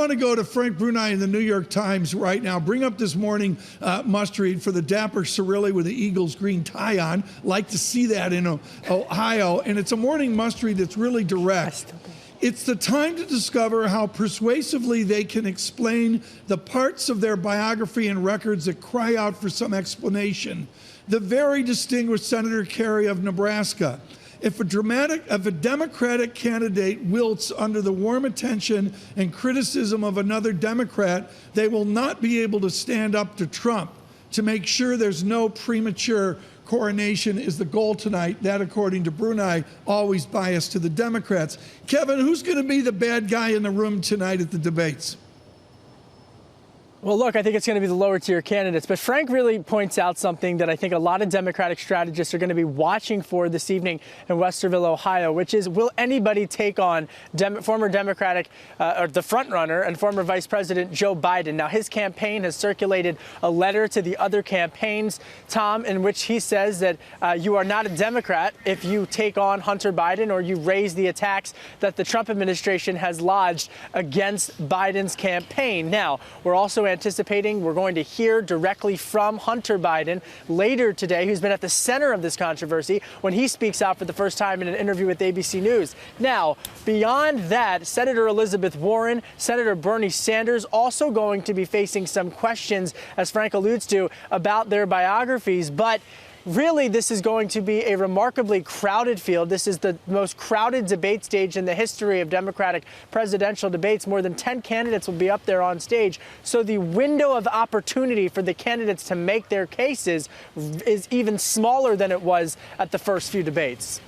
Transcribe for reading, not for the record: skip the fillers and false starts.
want to go to Frank Bruni in the New York Times right now. Bring up this morning must read for the dapper Cirilli with the Eagles green tie on. Like to see that in Ohio. And it's a morning must read that's really direct. It's the time to discover how persuasively they can explain the parts of their biography and records that cry out for some explanation. The very distinguished Senator Kerry of Nebraska. If a Democratic candidate wilts under the warm attention and criticism of another Democrat, they will not be able to stand up to Trump. To make sure there's no premature coronation is the goal tonight. That, according to Bruni, always biased to the Democrats. Kevin, who's going to be the bad guy in the room tonight at the debates? Well, look, I think it's going to be the lower tier candidates. But Frank really points out something that I think a lot of Democratic strategists are going to be watching for this evening in Westerville, Ohio, which is, will anybody take on former Democratic or the frontrunner and former Vice President Joe Biden? Now, his campaign has circulated a letter to the other campaigns, Tom, in which he says that you are not a Democrat if you take on Hunter Biden or you raise the attacks that the Trump administration has lodged against Biden's campaign. Now, we're also anticipating we're going to hear directly from Hunter Biden later today, who's been at the center of this controversy, when he speaks out for the first time in an interview with ABC News. Now, beyond that, Senator Elizabeth Warren, Senator Bernie Sanders also going to be facing some questions, as Frank alludes to, about their biographies. But really, this is going to be a remarkably crowded field. This is the most crowded debate stage in the history of Democratic presidential debates. More than 10 candidates will be up there on stage. So the window of opportunity for the candidates to make their cases is even smaller than it was at the first few debates.